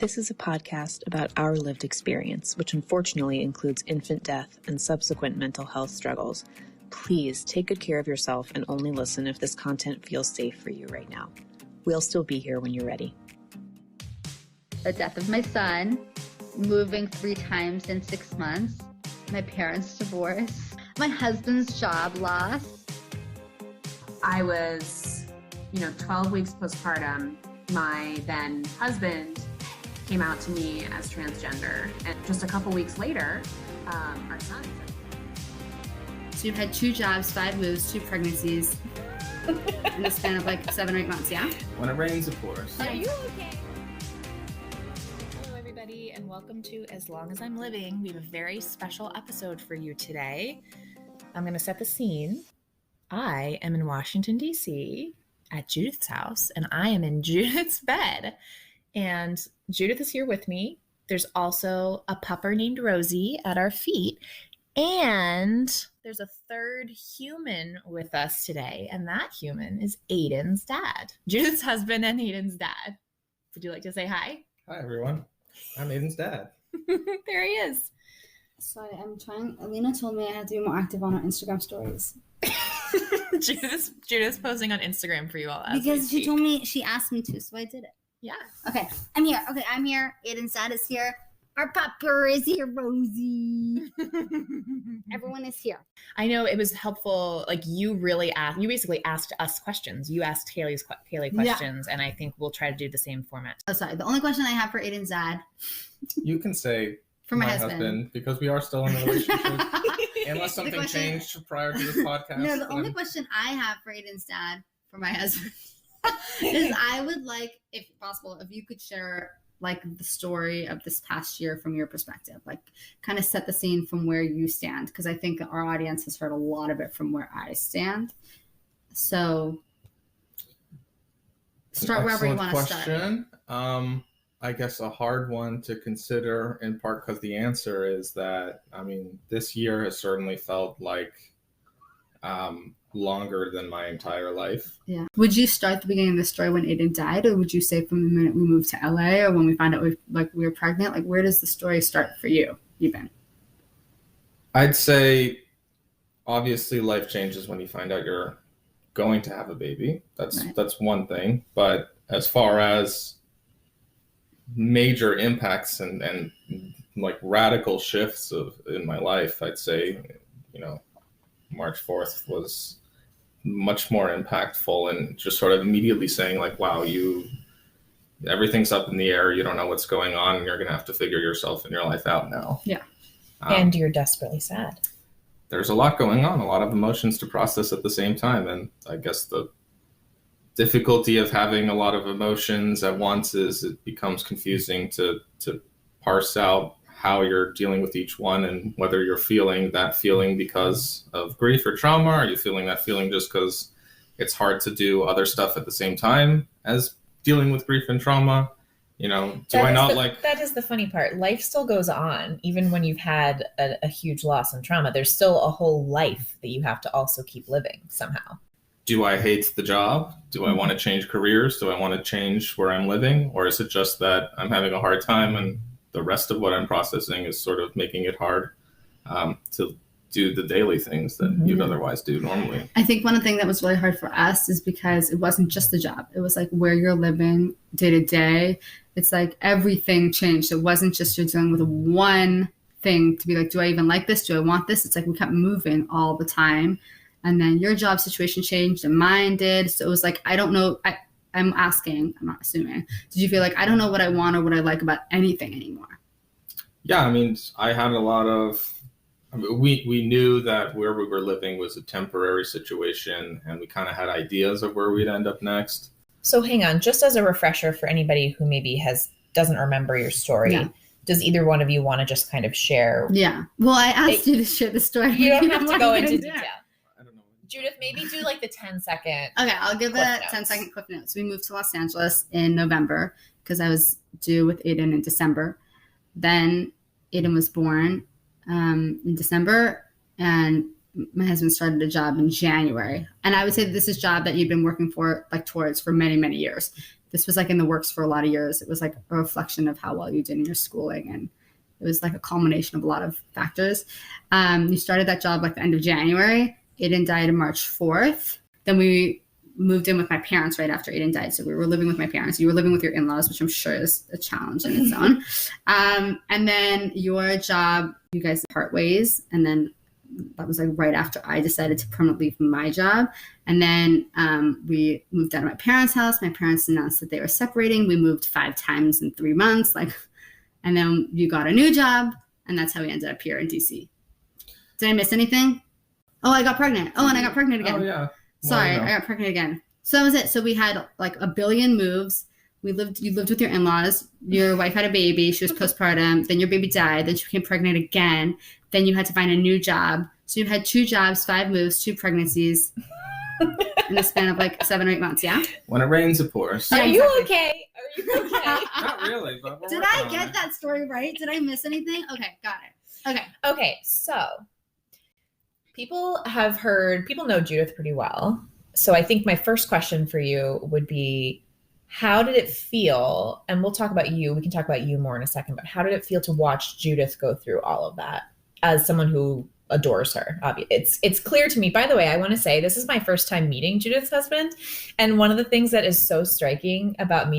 This is a podcast about our lived experience, which unfortunately includes infant death and subsequent mental health struggles. Please take good care of yourself and only listen if this content feels safe for you right now. We'll still be here when you're ready. The death of my son, moving 3 times in 6 months, my parents' divorce, my husband's job loss. I was, 12 weeks postpartum. My then husband came out to me as transgender, and just a couple weeks later, our son. So you've had 2 jobs, 5 moves, 2 pregnancies in the span of 7 or 8 months, yeah? When it rains, of course. Are you okay? Hello, everybody, and welcome to As Long as I'm Living. We have a very special episode for you today. I'm going to set the scene. I am in Washington, D.C. at Judith's house, and I am in Judith's bed. And Judith is here with me. There's also a pupper named Rosie at our feet. And there's a third human with us today, and that human is Aiden's dad, Judith's husband and Aiden's dad. Would you like to say hi? Hi, everyone. I'm Aiden's dad. There he is. Sorry, I'm trying. Alina told me I had to be more active on our Instagram stories. Judith's posting on Instagram for you all. Because she told me, she asked me to, so I did it. Yeah. Okay, I'm here. Aiden's dad is here. Our pupper is here, Rosie. Everyone is here. I know it was helpful. You basically asked us questions. You asked Haley questions, and I think we'll try to do the same format. Oh, sorry. The only question I have for Aiden's dad. You can say for my husband, because we are still in a relationship. Unless something changed prior to this podcast. No, the only question I have for Aiden's dad, for my husband, is I would like, if possible, if you could share the story of this past year from your perspective, kind of set the scene from where you stand, because I think our audience has heard a lot of it from where I stand. So start wherever you want to start. I guess a hard one to consider, in part because the answer is that, this year has certainly felt like longer than my entire life. Yeah. Would you start the beginning of the story when Aiden died, or would you say from the minute we moved to LA, or when we found out we were pregnant? Where does the story start for you, even? I'd say, obviously, life changes when you find out you're going to have a baby. That's one thing. But as far as major impacts and radical shifts in my life, I'd say, March 4th was much more impactful, and just sort of immediately saying wow, everything's up in the air. You don't know what's going on, and you're going to have to figure yourself and your life out now. Yeah. And you're desperately sad. There's a lot going on, a lot of emotions to process at the same time. And I guess the difficulty of having a lot of emotions at once is it becomes confusing to parse out how you're dealing with each one, and whether you're feeling that feeling because of grief or trauma. Are you feeling that feeling just because it's hard to do other stuff at the same time as dealing with grief and trauma? That is the funny part. Life still goes on, even when you've had a huge loss and trauma. There's still a whole life that you have to also keep living somehow. Do I hate the job? Do I want to change careers? Do I want to change where I'm living? Or is it just that I'm having a hard time, and the rest of what I'm processing is sort of making it hard to do the daily things that you'd otherwise do normally? I think one of the things that was really hard for us is because it wasn't just the job. It was where you're living day to day. It's everything changed. It wasn't just you're dealing with one thing to be do I even like this? Do I want this? It's we kept moving all the time. And then your job situation changed and mine did. So it was I don't know. I'm asking, I'm not assuming. Did you feel I don't know what I want or what I like about anything anymore? Yeah, I had a lot of, we knew that where we were living was a temporary situation, and we kind of had ideas of where we'd end up next. So hang on, just as a refresher for anybody who maybe doesn't remember your story, does either one of you want to just kind of share? Yeah. Well, I asked you to share the story. You don't have to go into detail. Judith, maybe do the 10-second. Okay, I'll give a 10-second clip notes. We moved to Los Angeles in November because I was due with Aiden in December. Then Aiden was born in December, and my husband started a job in January. And I would say that this is a job that you've been working for towards for many, many years. this was like in the works for a lot of years. It was like a reflection of how well you did in your schooling. And it was like a culmination of a lot of factors. You started that job like the end of January. Aiden died on March 4th. Then we moved in with my parents right after Aiden died. So we were living with my parents. You were living with your in-laws, which I'm sure is a challenge in its own. And then your job, you guys part ways. And then that was like right after I decided to permanently leave my job. And then we moved out of my parents' house. My parents announced that they were separating. We moved 5 times in 3 months. And then you got a new job. And that's how we ended up here in DC. Did I miss anything? Oh, I got pregnant. Oh, and I got pregnant again. Oh, yeah. Sorry, I got pregnant again. So that was it. So we had like a billion moves. You lived with your in-laws. Your wife had a baby. She was postpartum. Then your baby died. Then she became pregnant again. Then you had to find a new job. So you had 2 jobs, 5 moves, 2 pregnancies in the span of like 7 or 8 months. Yeah. When it rains, it pours. Are you okay? Are you okay? Not really, but did I get that story right? Did I miss anything? Okay, got it. Okay. So people know Judith pretty well. So I think my first question for you would be, how did it feel? And we'll talk about you. We can talk about you more in a second, but how did it feel to watch Judith go through all of that as someone who adores her? It's clear to me. By the way, I want to say this is my first time meeting Judith's husband. And one of the things that is so striking about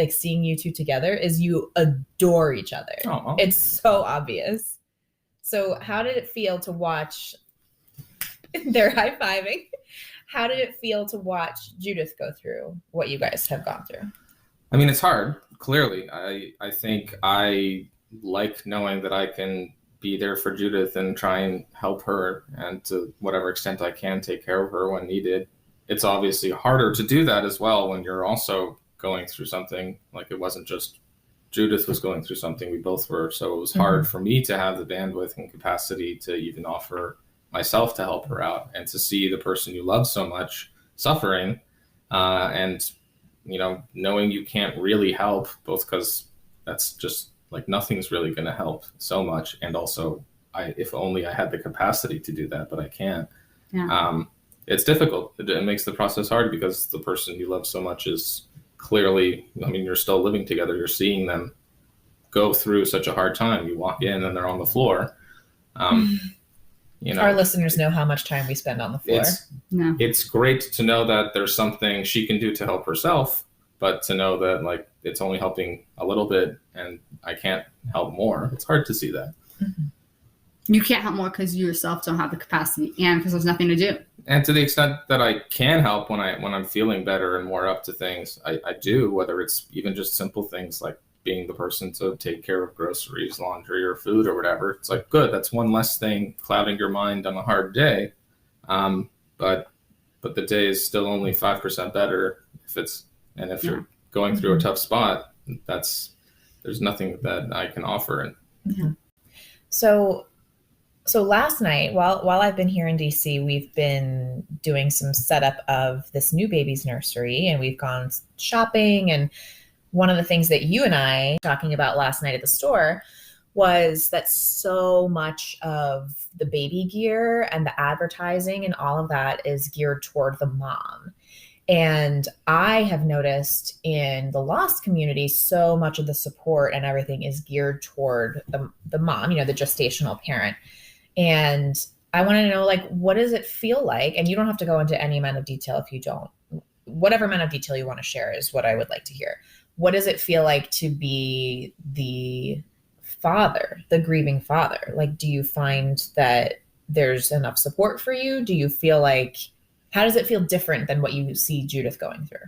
seeing you two together is you adore each other. Aww. It's so obvious. So how did it feel to watch? They're high-fiving. How did it feel to watch Judith go through what you guys have gone through? I mean, it's hard, clearly. I think I like knowing that I can be there for Judith and try and help her, and to whatever extent I can take care of her when needed. It's obviously harder to do that as well when you're also going through something. Like, it wasn't just Judith was going through something, we both were. So it was hard for me to have the bandwidth and capacity to even offer myself to help her out, and to see the person you love so much suffering, and knowing you can't really help, both because that's just like nothing's really going to help so much, and also if only I had the capacity to do that, but I can't. Yeah. It's difficult. It makes the process hard because the person you love so much is clearly, you're still living together, you're seeing them go through such a hard time. You walk in and they're on the floor. Our listeners know how much time we spend on the floor. It's great to know that there's something she can do to help herself, but to know that it's only helping a little bit and I can't help more. It's hard to see that. Mm-hmm. You can't help more because you yourself don't have the capacity, and because there's nothing to do. And to the extent that I can help when I'm feeling better and more up to things, I do, whether it's even just simple things like being the person to take care of groceries, laundry, or food or whatever. It's like, good, that's one less thing clouding your mind on a hard day. But the day is still only 5% better if you're going through a tough spot, there's nothing that I can offer. Yeah. So last night, while I've been here in DC, we've been doing some setup of this new baby's nursery, and we've gone shopping. And one of the things that you and I were talking about last night at the store was that so much of the baby gear and the advertising and all of that is geared toward the mom. And I have noticed in the lost community, so much of the support and everything is geared toward the mom, the gestational parent. And I want to know, what does it feel like? And you don't have to go into any amount of detail if you don't. Whatever amount of detail you want to share is what I would like to hear. What does it feel like to be the father, the grieving father? Do you find that there's enough support for you? Do you feel how does it feel different than what you see Judith going through?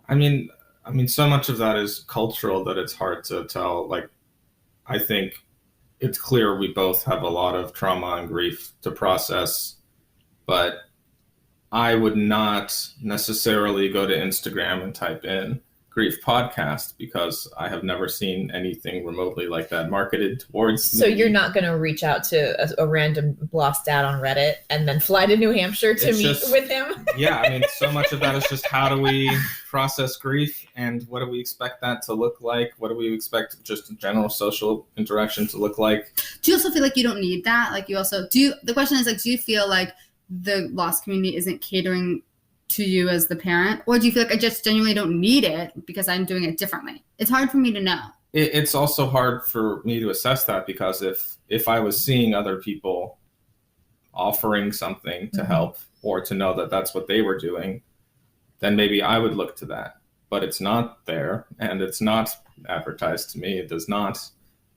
I mean, so much of that is cultural that it's hard to tell. I think it's clear we both have a lot of trauma and grief to process, but I would not necessarily go to Instagram and type in grief podcast because I have never seen anything remotely like that marketed towards So me. You're not going to reach out to a random lost dad on Reddit and then fly to New Hampshire to meet with him? Yeah, so much of that is just how do we process grief and what do we expect that to look like? What do we expect just general social interaction to look like? Do you also feel like you don't need that? The question is, do you feel like the lost community isn't catering to you as the parent? Or do you feel like I just genuinely don't need it because I'm doing it differently? It's hard for me to know. It's also hard for me to assess that, because if I was seeing other people offering something to help, or to know that that's what they were doing, then maybe I would look to that. But it's not there, and it's not advertised to me. It does not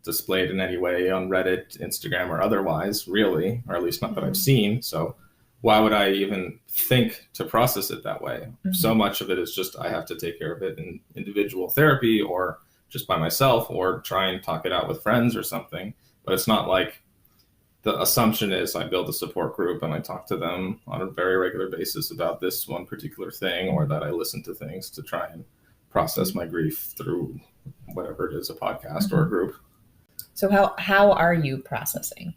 display it in any way on Reddit, Instagram, or otherwise, really, or at least not that I've seen. So why would I even think to process it that way? So much of it is just I have to take care of it in individual therapy, or just by myself, or try and talk it out with friends or something. But it's not like the assumption is I build a support group and I talk to them on a very regular basis about this one particular thing, or that I listen to things to try and process my grief through whatever it is, a podcast or a group. So how are you processing?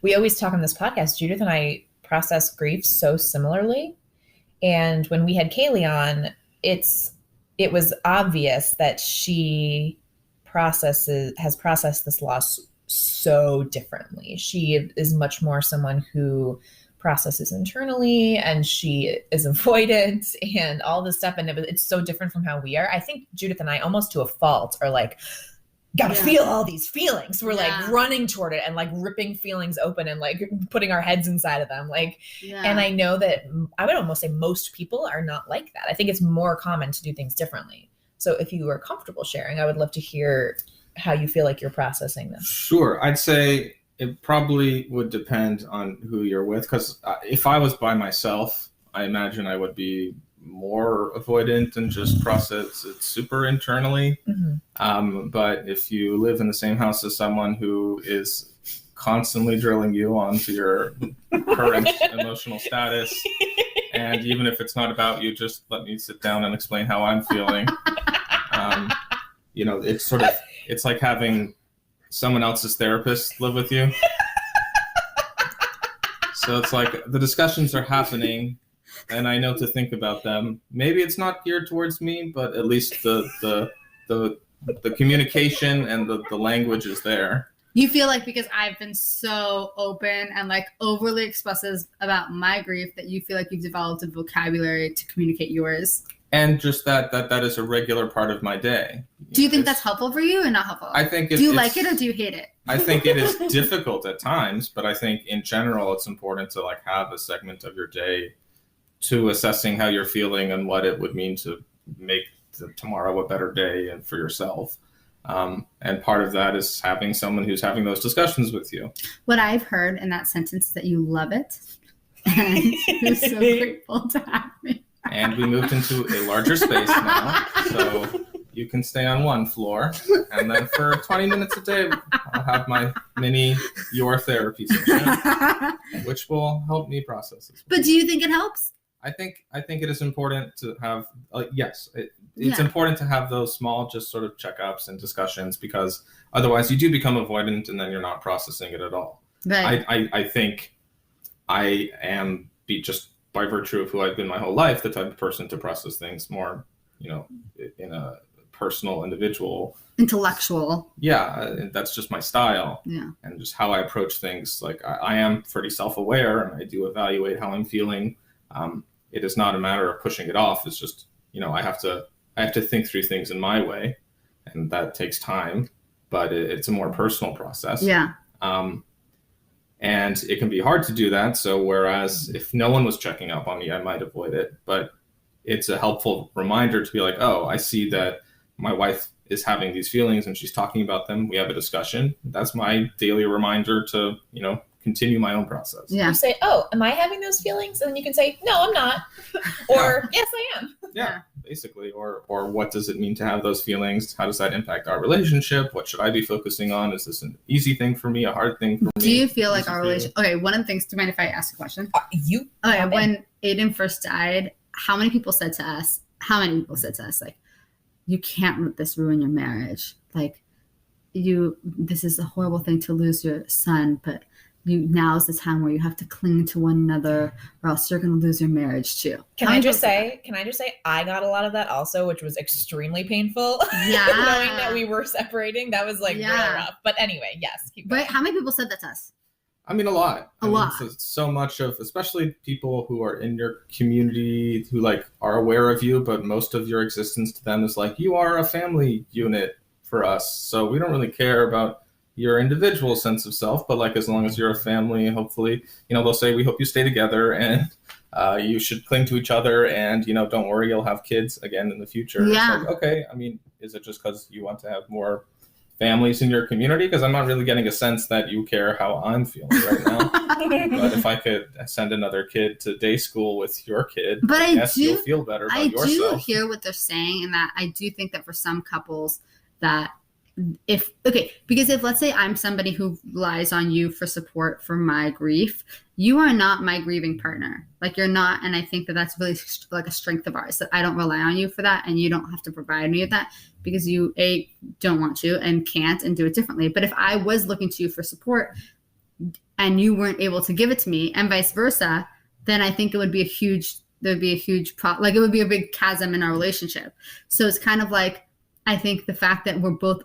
We always talk on this podcast, Judith and I process grief so similarly. And when we had Kaylee on, it was obvious that she has processed this loss so differently. She is much more someone who processes internally, and she is avoidant and all this stuff. And it's so different from how we are. I think Judith and I, almost to a fault, are like, gotta feel all these feelings. We're like running toward it and like ripping feelings open and like putting our heads inside of them. And I know that I would almost say most people are not like that. I think it's more common to do things differently. So if you are comfortable sharing, I would love to hear how you feel like you're processing this. Sure. I'd say it probably would depend on who you're with, because if I was by myself, I imagine I would be more avoidant and just process it super internally. But if you live in the same house as someone who is constantly drilling you onto your current emotional status, and even if it's not about you, just let me sit down and explain how I'm feeling. It's like having someone else's therapist live with you. So it's like the discussions are happening, and I know to think about them. Maybe it's not geared towards me, but at least the communication and the language is there. You feel like because I've been so open and like overly expressive about my grief that you feel like you've developed a vocabulary to communicate yours. And just that is a regular part of my day. Do you think that's helpful for you or not helpful? I think do you like it or do you hate it? I think it is difficult at times, but I think in general it's important to like have a segment of your day to assessing how you're feeling and what it would mean to make tomorrow a better day and for yourself. And part of that is having someone who's having those discussions with you. What I've heard in that sentence is that you love it and you're so grateful to have me. And we moved into a larger space now, so you can stay on one floor, and then for 20 minutes a day, I'll have my mini your therapy session, which will help me process this. But do you think it helps? I think it is important to have, it's important to have those small, just sort of checkups and discussions, because otherwise you do become avoidant and then you're not processing it at all. Right. I think I am just by virtue of who I've been my whole life, the type of person to process things more, in a personal, individual, intellectual. Yeah, that's just my style. Yeah, and just how I approach things. Like I am pretty self-aware, and I do evaluate how I'm feeling. It is not a matter of pushing it off. It's just I have to think through things in my way, and that takes time. But it's a more personal process. Yeah. And it can be hard to do that. So whereas if no one was checking up on me, I might avoid it. But it's a helpful reminder to be like, oh, I see that my wife is having these feelings and she's talking about them. We have a discussion. That's my daily reminder to, continue my own process. Yeah. You say, oh, am I having those feelings? And then you can say, no, I'm not. Or yes, I am. Yeah, basically. Or what does it mean to have those feelings? How does that impact our relationship? What should I be focusing on? Is this an easy thing for me, a hard thing for me? Do you feel like our relationship? Okay, one of the things, do you mind if I ask a question? When Aiden first died, how many people said to us, like, you can't let this ruin your marriage. Like, this is a horrible thing to lose your son, but now is the time where you have to cling to one another or else you're going to lose your marriage too. Can I just say I got a lot of that also, which was extremely painful. Yeah. Knowing that we were separating, that was like real rough. But anyway, yes. But how many people said that to us? I mean, a lot. A lot. So much of, especially people who are in your community who like are aware of you, but most of your existence to them is like, you are a family unit for us. So we don't really care about your individual sense of self, but like, as long as you're a family, hopefully, you know, they'll say, we hope you stay together and you should cling to each other. And, you know, don't worry, you'll have kids again in the future. Yeah. It's like, okay. I mean, is it just because you want to have more families in your community? Because I'm not really getting a sense that you care how I'm feeling right now. But if I could send another kid to day school with your kid, but you'll feel better about yourself. I do hear what they're saying, and that I do think that for some couples that because if let's say I'm somebody who relies on you for support for my grief, you are not my grieving partner. Like, you're not, and I think that that's really like a strength of ours, that I don't rely on you for that, and you don't have to provide me with that because you don't want to and can't and do it differently. But if I was looking to you for support and you weren't able to give it to me, and vice versa, then I think it would be a huge like it would be a big chasm in our relationship. So it's kind of like, I think the fact that we're both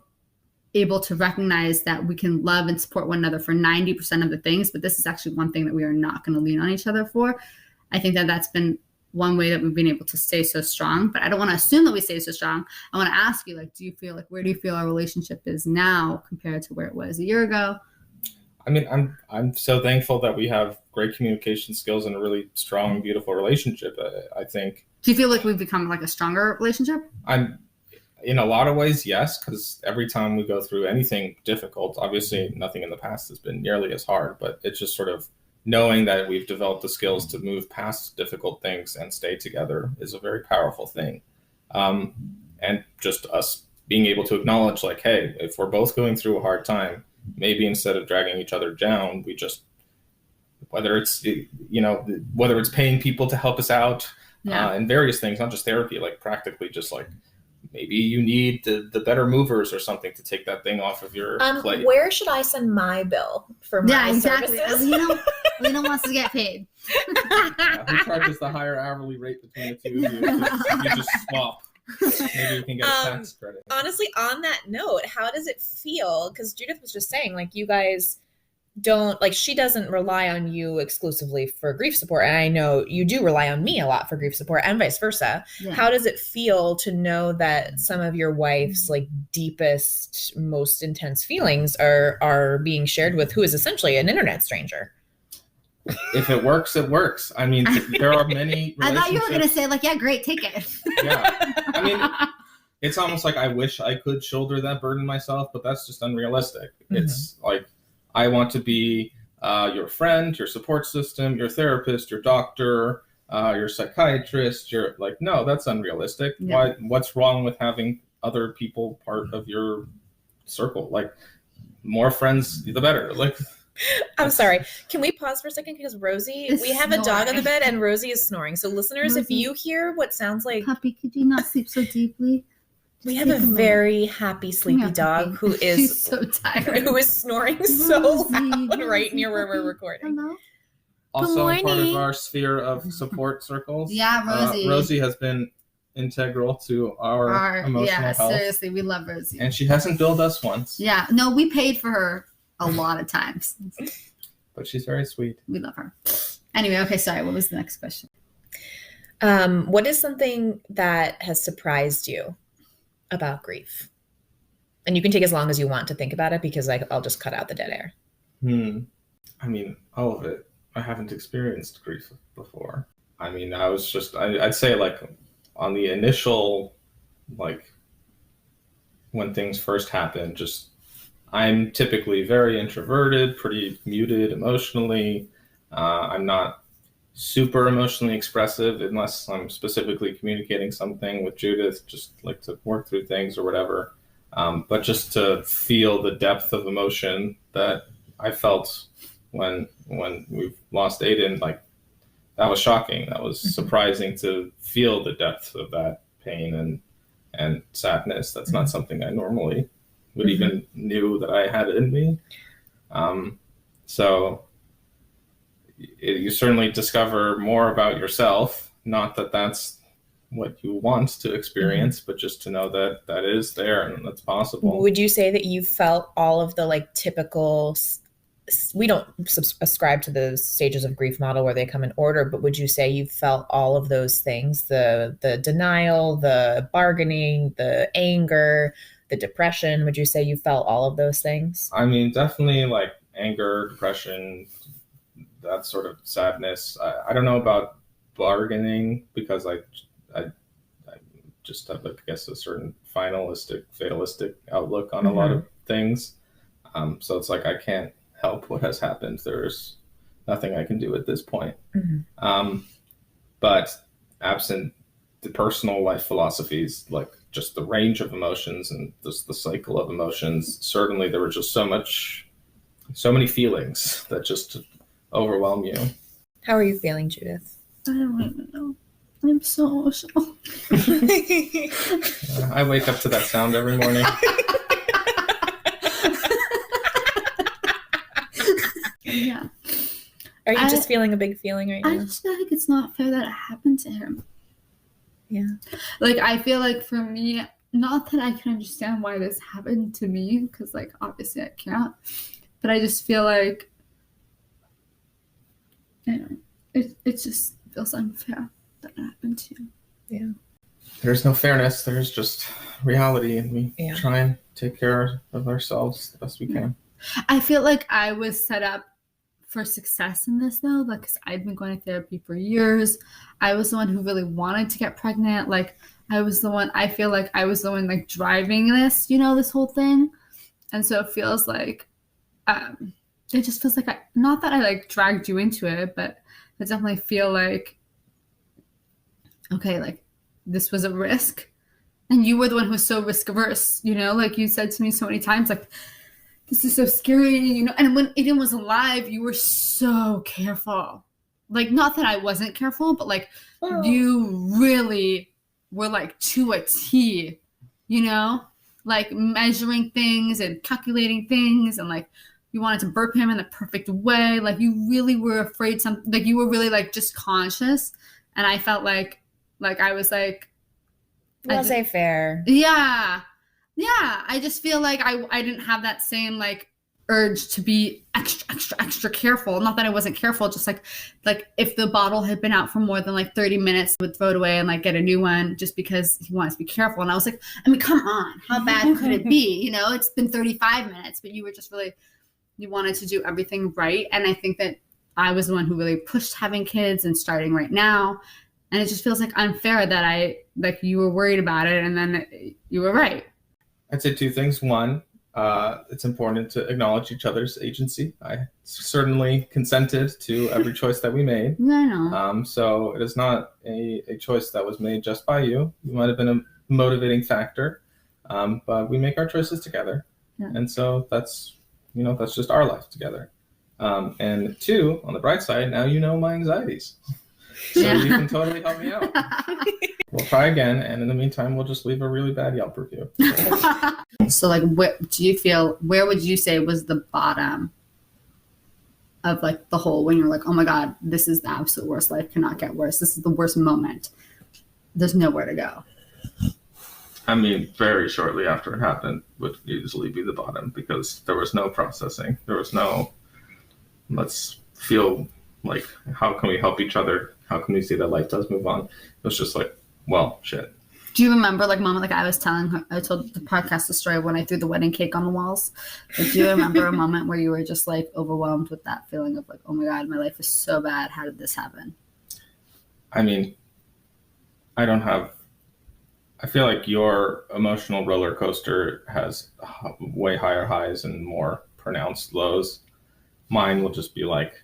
able to recognize that we can love and support one another for 90% of the things, but this is actually one thing that we are not going to lean on each other for. I think that that's been one way that we've been able to stay so strong, but I don't want to assume that we stay so strong. I want to ask you, like, where do you feel our relationship is now compared to where it was a year ago? I mean, I'm so thankful that we have great communication skills and a really strong, beautiful relationship. I think. Do you feel like we've become like a stronger relationship? In a lot of ways, yes, because every time we go through anything difficult, obviously nothing in the past has been nearly as hard, but it's just sort of knowing that we've developed the skills to move past difficult things and stay together is a very powerful thing. And just us being able to acknowledge, like, hey, if we're both going through a hard time, maybe instead of dragging each other down, we just, whether it's paying people to help us out and various things, not just therapy, like practically just like, maybe you need the better movers or something to take that thing off of your plate. Where should I send my bill for my services? Alina wants to get paid. Who charges the higher hourly rate between the two of you? You just swap. Maybe you can get a tax credit. Honestly, on that note, how does it feel? Because Judith was just saying, like, you guys don't, like, she doesn't rely on you exclusively for grief support, and I know you do rely on me a lot for grief support and vice versa. Yeah. How does it feel to know that some of your wife's like deepest, most intense feelings are being shared with who is essentially an internet stranger? If it works, it works. I mean, there are many I thought you were going to say, like, yeah, great, take it. Yeah. I mean, it's almost like I wish I could shoulder that burden myself, but that's just unrealistic. Mm-hmm. It's like, I want to be your friend, your support system, your therapist, your doctor, your psychiatrist. You're like, no, that's unrealistic. Yeah. What's wrong with having other people part of your circle? Like, more friends, the better. Like, I'm sorry. Can we pause for a second? Because Rosie, we have a dog on the bed and Rosie is snoring. So listeners, Rosie, if you hear what sounds like... Puppy, could you not sleep so deeply? We have a very happy, sleepy dog who is so tired, who is snoring so loud right near where we're recording. Hello? Also, part of our sphere of support circles. Yeah, Rosie. Rosie has been integral to our emotional health. Yeah, seriously, we love Rosie. And she hasn't billed us once. Yeah, no, we paid for her a lot of times. But she's very sweet. We love her. Anyway, okay, sorry, what was the next question? What is something that has surprised you about grief? And you can take as long as you want to think about it, because I'll just cut out the dead air. I mean, all of it. I haven't experienced grief before. I mean, I'd say, like, on the initial, like, when things first happened, just, I'm typically very introverted, pretty muted emotionally. I'm not super emotionally expressive unless I'm specifically communicating something with Judith, just like to work through things or whatever. But just to feel the depth of emotion that I felt when we've lost Aiden, like, that was shocking. That was surprising to feel the depth of that pain and sadness. That's not something I normally would even knew that I had in me. So you certainly discover more about yourself. Not that that's what you want to experience, but just to know that that is there and that's possible. Would you say that you felt all of the, like, typical we don't ascribe to the stages of grief model where they come in order, but would you say you felt all of those things, the denial, the bargaining, the anger, the depression? Would you say you felt all of those things? I mean, definitely like anger, depression, that sort of sadness. I don't know about bargaining because I just have, I guess, a certain fatalistic outlook on a lot of things. So it's like I can't help what has happened. There's nothing I can do at this point. But absent the personal life philosophies, like just the range of emotions and just the cycle of emotions, certainly there were just so many feelings that just overwhelm you. How are you feeling, Judith? I don't even know. I'm so emotional. I wake up to that sound every morning. Yeah. Are you just feeling a big feeling right now? I just feel like it's not fair that it happened to him. Yeah. Like, I feel like for me, not that I can understand why this happened to me, because, like, obviously I can't, but I just feel like, it just feels unfair that it happened to you. Yeah. There's no fairness. There's just reality, and we try and take care of ourselves the best we can. I feel like I was set up for success in this, though, like, because I'd been going to therapy for years. I was the one who really wanted to get pregnant. Like, I feel like I was the one, like, driving this, this whole thing. And so it feels like, it just feels like, not that I, like, dragged you into it, but I definitely feel like, okay, like, this was a risk. And you were the one who was so risk averse, like you said to me so many times, like, this is so scary, and when Aiden was alive, you were so careful. Like, not that I wasn't careful, but like, you really were like to a T, like measuring things and calculating things, and like, you wanted to burp him in the perfect way. Like, you really were afraid like, you were really like just conscious. And I felt like I was like, laissez-faire. Yeah. Yeah. I just feel like I didn't have that same like urge to be extra careful. Not that I wasn't careful, just like if the bottle had been out for more than like 30 minutes, I would throw it away and like get a new one just because he wanted to be careful. And I was like, I mean, come on, how bad could it be? It's been 35 minutes, but you were just really, you wanted to do everything right. And I think that I was the one who really pushed having kids and starting right now. And it just feels like unfair that you were worried about it and then you were right. I'd say two things. One, it's important to acknowledge each other's agency. I certainly consented to every choice that we made. I know. So it is not a choice that was made just by you. You might have been a motivating factor, but we make our choices together. Yeah. And so that's just our life together. And two, on the bright side, now you know my anxieties. So you can totally help me out. We'll try again, and in the meantime, we'll just leave a really bad Yelp review. So, like, where would you say was the bottom of, like, the hole when you're like, oh my God, this is the absolute worst, life cannot get worse. This is the worst moment. There's nowhere to go. I mean, very shortly after it happened would usually be the bottom, because there was no processing. There was no, let's feel like, how can we help each other? How can we see that life does move on? It was just like, well, shit. Do you remember, like, moment, like I told the podcast the story when I threw the wedding cake on the walls? Like, do you remember a moment where you were just like overwhelmed with that feeling of like, oh my God, my life is so bad. How did this happen? I mean, I feel like your emotional roller coaster has way higher highs and more pronounced lows. Mine will just be like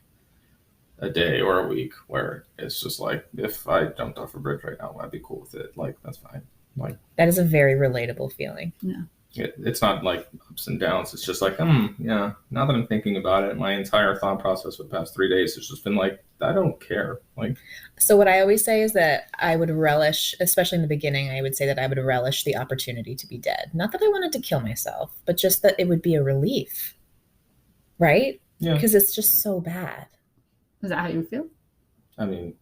a day or a week where it's just like, if I jumped off a bridge right now, I'd be cool with it. Like, that's fine. Like, that is a very relatable feeling. Yeah. It's not like ups and downs. It's just like, yeah, now that I'm thinking about it, my entire thought process for the past 3 days has just been like, I don't care. Like, so what I always say is that I would relish, especially in the beginning, I would say that I would relish the opportunity to be dead. Not that I wanted to kill myself, but just that it would be a relief. Right? Yeah. Because it's just so bad. Is that how you feel? I mean,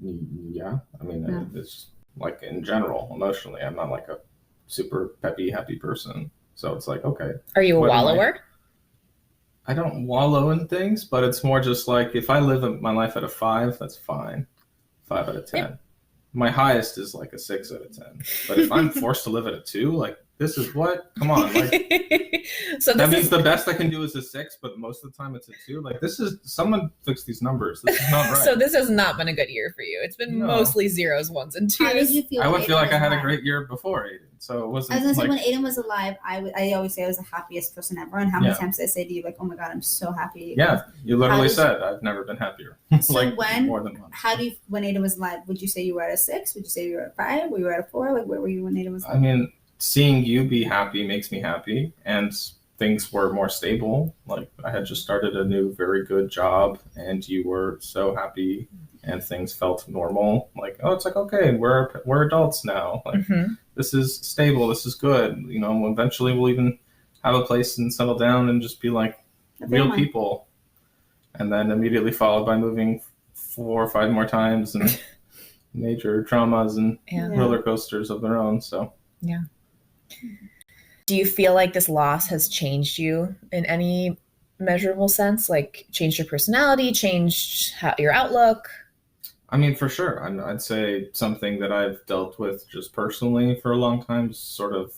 yeah. I mean, it's like in general, emotionally, I'm not like a super peppy, happy person. So it's like, okay. Are you a wallower? I don't wallow in things, but it's more just like if I live my life at a 5, that's fine. 5 out of 10. Yep. My highest is like a 6 out of 10. But if I'm forced to live at a 2, like this is what? Come on, like so that means the best I can do is a 6, but most of the time it's a 2. Like this is someone fix these numbers. This is not right. So this has not been a good year for you. It's been mostly 0s, 1s, and 2s. How did you feel? I would feel like I had a great year before Aiden. So it wasn't. I was gonna say when Aiden was alive, I always say I was the happiest person ever. And how many times did I say to you, like, "Oh my God, I'm so happy"? Yeah, you literally said I've never been happier. So like when more than once. How do you when Aiden was alive? Would you say you were at a 6? Would you say you were at 5? Were you at a 4? Like where were you when Aiden was alive? I mean, seeing you be happy makes me happy, and things were more stable. Like I had just started a new very good job, and you were so happy, and things felt normal. Like, oh, it's like, okay, we're adults now. Like this is stable. This is good. You know, eventually we'll even have a place and settle down and just be like real people. And then immediately followed by moving 4 or 5 more times and major traumas and roller coasters of their own. So yeah. Do you feel like this loss has changed you in any measurable sense? Like changed your personality, changed your outlook? I mean, for sure. I'd say something that I've dealt with just personally for a long time sort of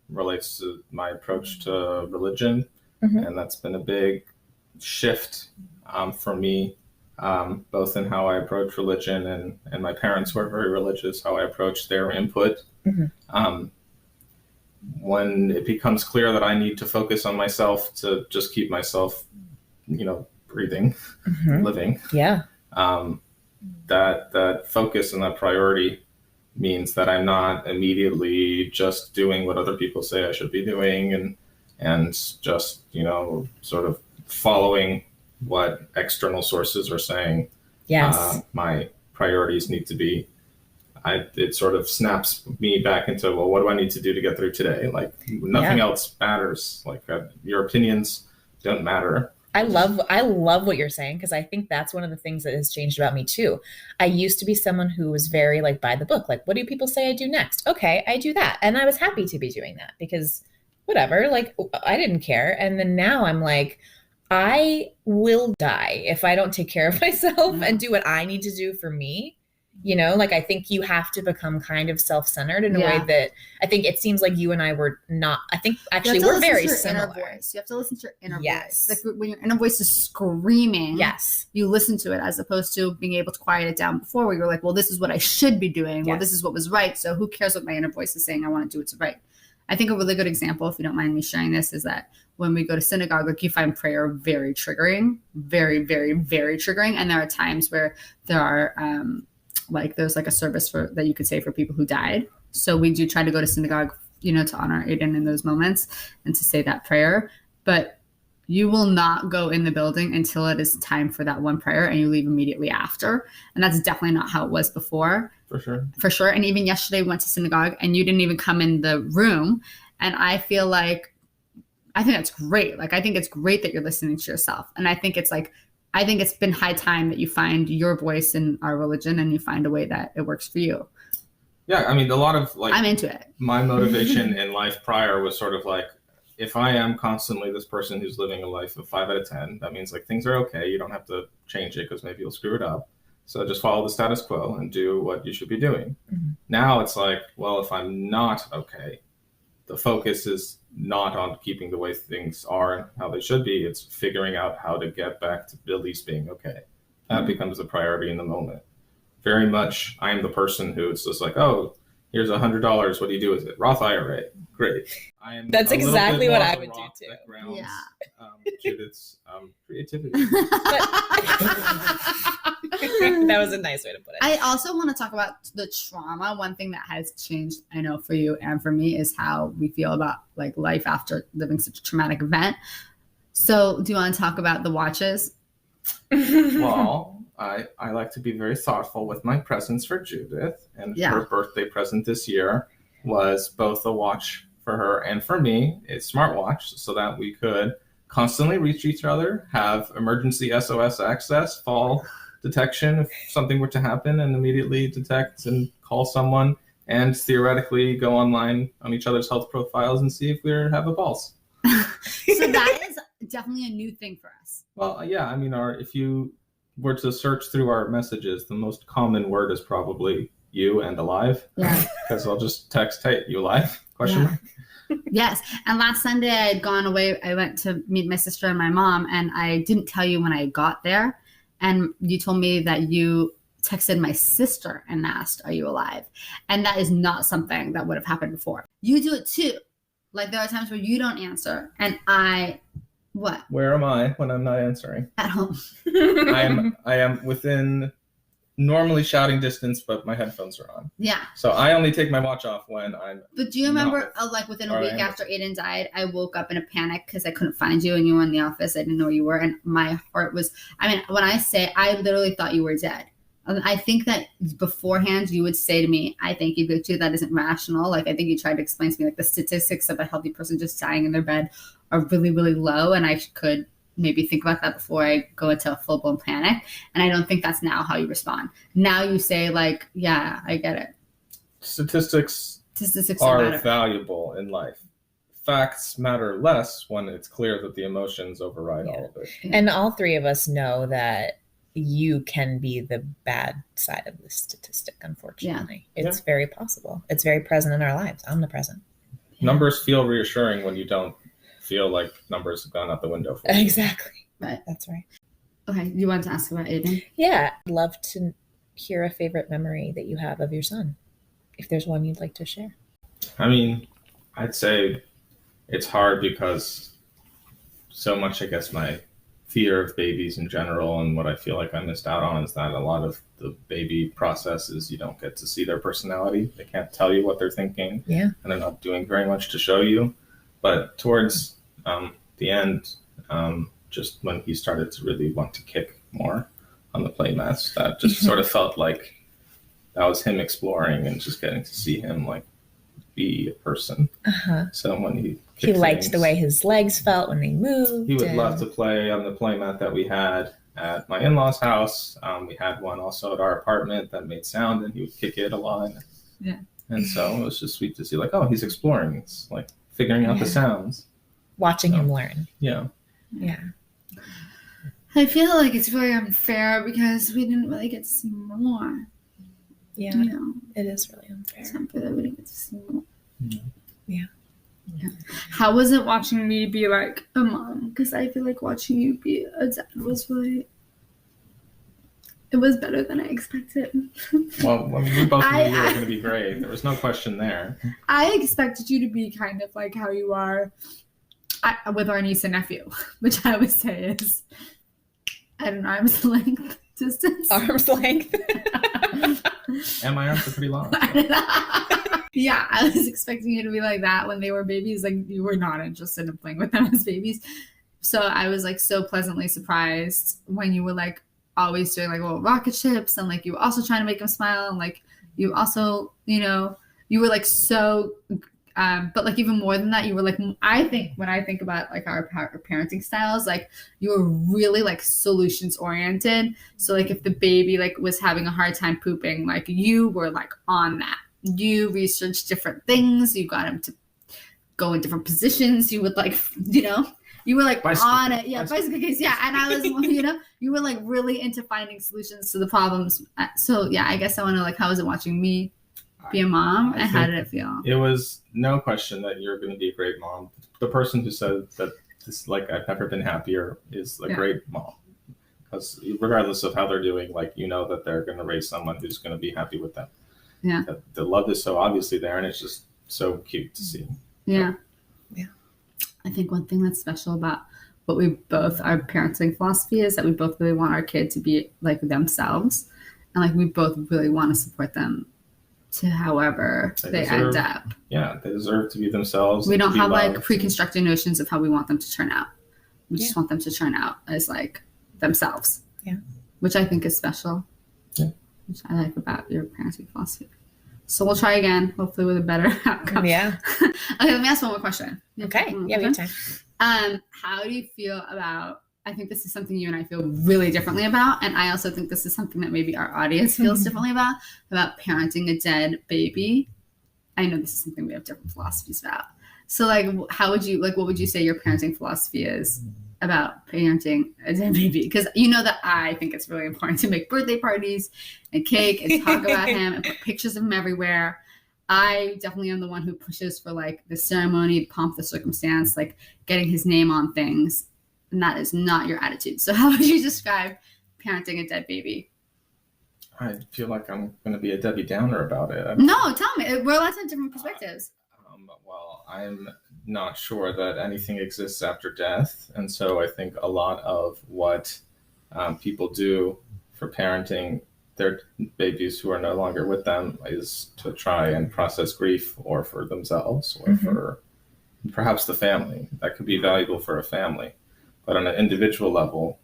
relates to my approach to religion. And that's been a big shift for me, both in how I approach religion and my parents were very religious, how I approach their input. When it becomes clear that I need to focus on myself to just keep myself, you know, breathing, living. Yeah. That focus and that priority means that I'm not immediately just doing what other people say I should be doing and just, you know, sort of following what external sources are saying. Yes. My priorities need to be. It sort of snaps me back into, well, what do I need to do to get through today? Like nothing else matters. Like your opinions don't matter. I love what you're saying, because I think that's one of the things that has changed about me too. I used to be someone who was very like by the book. Like, what do people say I do next? Okay, I do that. And I was happy to be doing that because whatever, like I didn't care. And then now I'm like, I will die if I don't take care of myself and do what I need to do for me. You know, like I think you have to become kind of self-centered in a way that I think it seems like you and I were not. I think actually we're very similar. You have to listen to your inner voice. Like when your inner voice is screaming, you listen to it as opposed to being able to quiet it down before where you're like, well, this is what I should be doing. Well, this is what was right. So who cares what my inner voice is saying? I want to do what's right. I think a really good example, if you don't mind me sharing this, is that when we go to synagogue, like you find prayer very triggering, very, very, very triggering. And there are times where there are, there's like a service that you could say for people who died. So we do try to go to synagogue, you know, to honor Aiden in those moments and to say that prayer. But you will not go in the building until it is time for that one prayer and you leave immediately after. And that's definitely not how it was before. For sure. And even yesterday we went to synagogue and you didn't even come in the room. And I think that's great. Like, I think it's great that you're listening to yourself. And I think it's been high time that you find your voice in our religion and you find a way that it works for you. Yeah, I mean, a lot of I'm into it. My motivation in life prior was sort of like, if I am constantly this person who's living a life of 5 out of 10, that means like things are okay. You don't have to change it because maybe you'll screw it up. So just follow the status quo and do what you should be doing. Now it's like, well, if I'm not okay, the focus is not on keeping the way things are and how they should be. It's figuring out how to get back to at least being okay. That becomes the priority in the moment. Very much, I am the person who it's just like, oh, here's $100. What do you do with it? Roth IRA. Great. That's exactly what I would do too. Yeah. Judith's creativity. That was a nice way to put it. I also want to talk about the trauma. One thing that has changed, I know for you and for me, is how we feel about like life after living such a traumatic event. So do you want to talk about the watches? Well, I like to be very thoughtful with my presents for Judith, and her birthday present this year was both a watch for her and for me, a smartwatch, so that we could constantly reach each other, have emergency SOS access, fall detection if something were to happen, and immediately detect and call someone, and theoretically go online on each other's health profiles and see if we have a pulse. So that is definitely a new thing for us. Well, yeah, I mean, if you were to search through our messages, the most common word is probably you and alive. Yeah. Because I'll just text, hey, you alive? Question mark. Yes. And last Sunday I had gone away. I went to meet my sister and my mom, and I didn't tell you when I got there. And you told me that you texted my sister and asked, are you alive? And that is not something that would have happened before. You do it too. Like there are times where you don't answer and what? Where am I when I'm not answering? At home. I am within normally shouting distance, but my headphones are on. Yeah. So I only take my watch off when I'm. But do you remember, like within a week after Aiden died, I woke up in a panic because I couldn't find you and you were in the office. I didn't know where you were. And my heart was, I mean, when I say, I literally thought you were dead. I think that beforehand you would say to me, I think you'd go to that isn't rational. Like I think you tried to explain to me like the statistics of a healthy person just dying in their bed are really, really low. And I could maybe think about that before I go into a full-blown panic. And I don't think that's now how you respond. Now you say like, yeah, I get it. Statistics are valuable in life. Facts matter less when it's clear that the emotions override all of it. And all three of us know that you can be the bad side of the statistic, unfortunately. Yeah. It's very possible. It's very present in our lives, omnipresent. Yeah. Numbers feel reassuring when you don't feel like numbers have gone out the window for you. Exactly. Right. That's right. Okay. You wanted to ask about Aiden? Yeah. I'd love to hear a favorite memory that you have of your son, if there's one you'd like to share. I mean, I'd say it's hard because so much, I guess, my fear of babies in general and what I feel like I missed out on is that a lot of the baby process is you don't get to see their personality. They can't tell you what they're thinking. Yeah. And they're not doing very much to show you. But towards the end, just when he started to really want to kick more on the play mats, that just sort of felt like that was him exploring and just getting to see him like be a person. Uh-huh. So when he liked the way his legs felt when they moved. He would love to play on the play mat that we had at my in-laws' house. We had one also at our apartment that made sound, and he would kick it a lot. Yeah. And so it was just sweet to see, like, oh, he's exploring. It's like figuring out the sounds. Watching him learn. Yeah. Yeah. I feel like it's really unfair because we didn't really get to see more. Yeah. You know? It is really unfair. It's unfair that we didn't get to see more. Yeah. Yeah. How was it watching me be like a mom? Because I feel like watching you be a dad was really, it was better than I expected. Well, we both knew you were going to be great. There was no question there. I expected you to be kind of like how you are with our niece and nephew, which I would say is at an arm's length distance. Arm's length. And my arms are pretty long. Yeah, I was expecting you to be like that when they were babies. Like you were not interested in playing with them as babies. So I was like so pleasantly surprised when you were like always doing like little rocket ships and like you were also trying to make them smile and like you also, you know, you were like so, but like even more than that, you were like, I think when I think about like our parenting styles, like you were really like solutions oriented. So like if the baby like was having a hard time pooping, like you were like on that. You researched different things. You got him to go in different positions. You would like, you know, you were like bicycle, on it. Yeah, bicycle case. Yeah. And I was, you know, you were like really into finding solutions to the problems. So yeah, I guess I want to know, like, how was it watching me be a mom and how did it feel? It was no question that you're going to be a great mom. The person who said that this, like, I've never been happier is a great mom. Because regardless of how they're doing, like, you know that they're going to raise someone who's going to be happy with them. Yeah. The love is so obviously there, and it's just so cute to see. Yeah. So. Yeah. I think one thing that's special about what we both, our parenting philosophy is that we both really want our kid to be like themselves. And like we both really want to support them to however they end up. Yeah. They deserve to be themselves. We don't have like pre-constructed notions of how we want them to turn out. We just want them to turn out as like themselves. Yeah. Which I think is special. Yeah. Which I like about your parenting philosophy. So we'll try again, hopefully with a better outcome. Yeah. Okay, let me ask one more question. Okay. Yeah, we have time. How do you feel about, I think this is something you and I feel really differently about, and I also think this is something that maybe our audience feels differently about parenting a dead baby. I know this is something we have different philosophies about. So like, how would you, like, what would you say your parenting philosophy is about parenting a dead baby? Because you know that I think it's really important to make birthday parties and cake and talk about him and put pictures of him everywhere. I definitely am the one who pushes for like the ceremony, the pomp, the circumstance, like getting his name on things. And that is not your attitude. So how would you describe parenting a dead baby? I feel like I'm going to be a Debbie Downer about it. No, tell me. We're allowed to have different perspectives. Well, I'm not sure that anything exists after death. And so I think a lot of what people do for parenting their babies who are no longer with them is to try and process grief, or for themselves, or for perhaps the family. That could be valuable for a family. But on an individual level,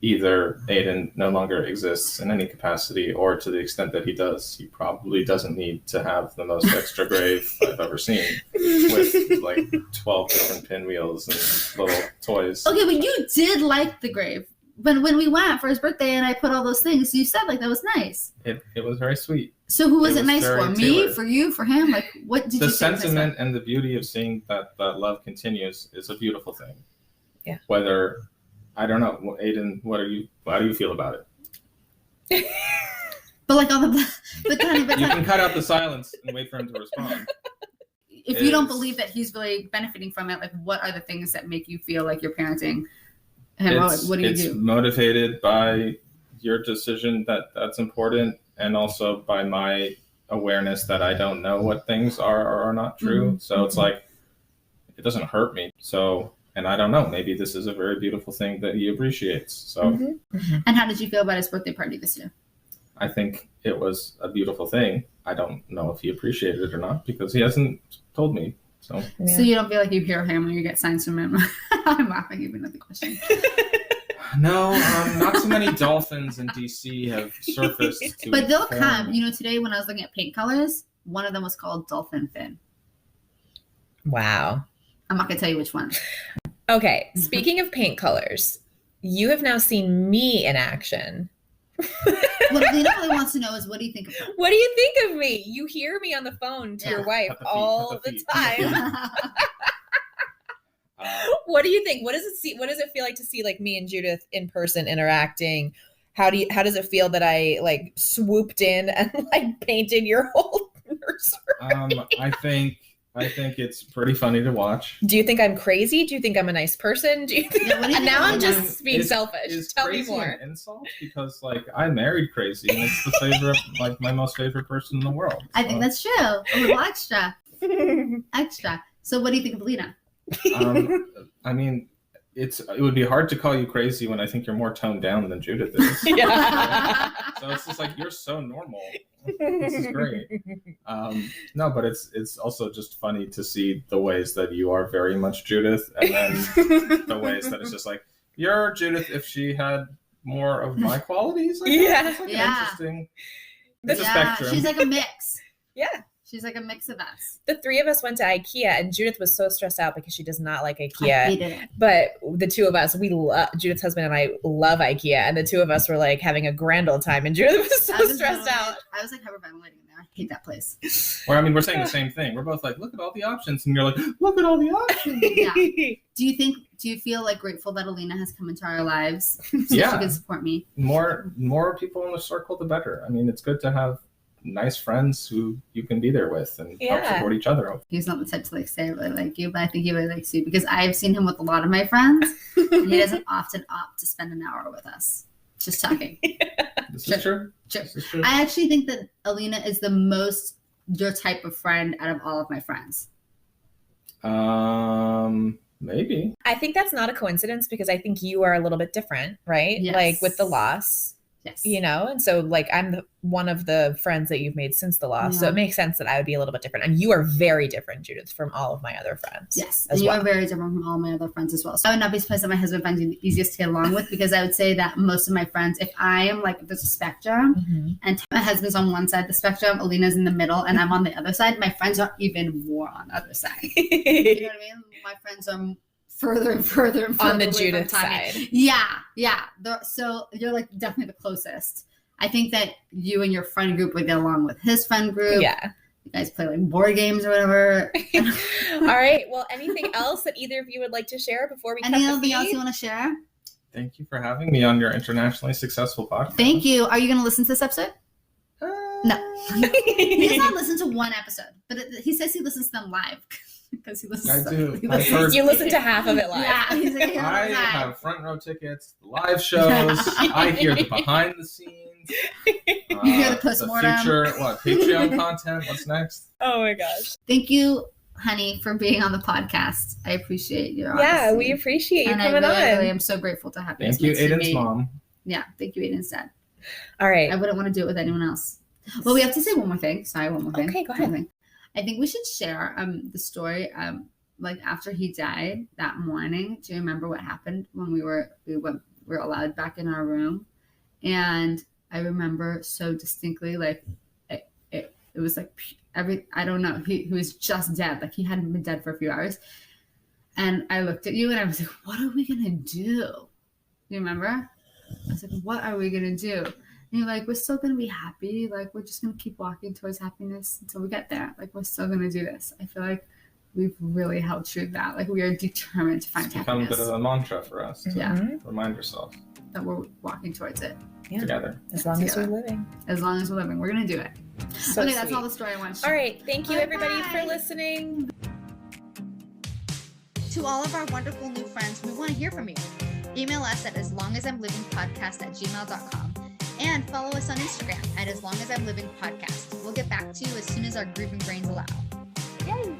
either Aiden no longer exists in any capacity, or to the extent that he does, he probably doesn't need to have the most extra grave I've ever seen, with like 12 different pinwheels and little toys. Okay, but you did like the grave. But when we went for his birthday and I put all those things, you said like that was nice. It was very sweet. So who was it nice for? Me, tailored. for you, for him? Like, what did you The think? sentiment and the beauty of seeing that love continues is a beautiful thing. Yeah. Whether, I don't know, Aiden, how do you feel about it? But like on the, but Tony, but you can cut out the silence and wait for him to respond. If you don't believe that he's really benefiting from it, like what are the things that make you feel like you're parenting him? What do you do? It's motivated by your decision that that's important, and also by my awareness that I don't know what things are or are not true. So it's like, it doesn't hurt me. So, and I don't know, maybe this is a very beautiful thing that he appreciates. So, And how did you feel about his birthday party this year? I think it was a beautiful thing. I don't know if he appreciated it or not because he hasn't told me. So, So you don't feel like you hear him when you get signs from him? I'm laughing even at the question. No, not so many dolphins in DC have surfaced. But they'll come. You know, today when I was looking at paint colors, one of them was called Dolphin Fin. Wow. I'm not going to tell you which one. Okay, speaking of paint colors, you have now seen me in action. What Alina really wants to know is, what do you think of her? What do you think of me? You hear me on the phone to your wife all the time. What do you think? What does it feel like to see like me and Judith in person interacting? How does it feel that I like swooped in and like painted your whole nursery? I think it's pretty funny to watch. Do you think I'm crazy? Do you think I'm a nice person? Do you think now I'm just being selfish? Tell me more. An insult? Because like I married Crazy, and it's the favorite, like my most favorite person in the world. I think that's true. A little extra. Extra. So what do you think of Alina? I mean, it would be hard to call you crazy when I think you're more toned down than Judith is. Yeah. So it's just like, you're so normal. This is great. No, but it's also just funny to see the ways that you are very much Judith, and then the ways that it's just like, you're Judith if she had more of my qualities. It's like an interesting. It's a spectrum. She's like a mix. Yeah. She's like a mix of us. The three of us went to IKEA, and Judith was so stressed out because she does not like IKEA. I hated it. But the two of us, Judith's husband and I love IKEA, and the two of us were like having a grand old time, and Judith was so stressed out. I was like hyperventilating in there. I hate that place. Or I mean, we're saying the same thing. We're both like, look at all the options, and you're like, look at all the options. Yeah. Do you feel like grateful that Alina has come into our lives so she can support me? More people in the circle, the better. I mean, it's good to have nice friends who you can be there with and help support each other. He's not the type to like say I really like you, but I think he really likes you because I've seen him with a lot of my friends and he doesn't often opt to spend an hour with us. Just talking. This is true. This is true. I actually think that Alina is the most your type of friend out of all of my friends. Maybe. I think that's not a coincidence because I think you are a little bit different, right? Yes. Like with the loss. Yes. You know, and so like I'm one of the friends that you've made since the loss. So it makes sense that I would be a little bit different. And you are very different, Judith, from all of my other friends. Yes. And you are very different from all my other friends as well. So I would not be surprised that my husband finds you the easiest to get along with because I would say that most of my friends, if I am like, if there's a spectrum and my husband's on one side of the spectrum, Alina's in the middle, and I'm on the other side, my friends are even more on the other side. You know what I mean? My friends are further and further and further on the Judith side. Yeah. So you're like definitely the closest. I think that you and your friend group would get along with his friend group. Yeah. You guys play like board games or whatever. All right. Well, anything else that either of you would like to share before we anything else you want to share? Thank you for having me on your internationally successful podcast. Thank you. Are you going to listen to this episode? No. He does not listen to one episode, but he says he listens to them live. Because he listens. I do. You listen to half of it live. Yeah, he's like, I have front row tickets, live shows. I hear the behind the scenes. You hear the postmortem. The future, Patreon content. What's next? Oh my gosh. Thank you, honey, for being on the podcast. I appreciate your honesty. Yeah, we appreciate you coming on. I really am so grateful to have you. Thank you, Aiden's mom. Yeah, thank you, Aiden's dad. All right. I wouldn't want to do it with anyone else. Well, we have to say one more thing. Sorry, one more thing. Okay, go ahead. I think we should share the story. Like after he died that morning. Do you remember what happened when we were allowed back in our room? And I remember so distinctly, like it was like I don't know. He was just dead. Like he hadn't been dead for a few hours. And I looked at you and I was like, "What are we gonna do?" You remember? I was like, "What are we gonna do?" And you're like, "We're still going to be happy. Like, we're just going to keep walking towards happiness until we get there. Like, we're still going to do this." I feel like we've really held true to that. Like, we are determined to find happiness. It's become a bit of a mantra for us to remind ourselves. That we're walking towards it. Yeah. Together. As long as we're living. As long as we're living. We're going to do it. So okay, sweet. That's all the story I want to share. All right. Thank you, everybody, for listening. To all of our wonderful new friends, we want to hear from you. Email us at aslongasimlivingpodcast@gmail.com. And follow us on Instagram at aslongasimlivingpodcast. We'll get back to you as soon as our grieving brains allow. Yay!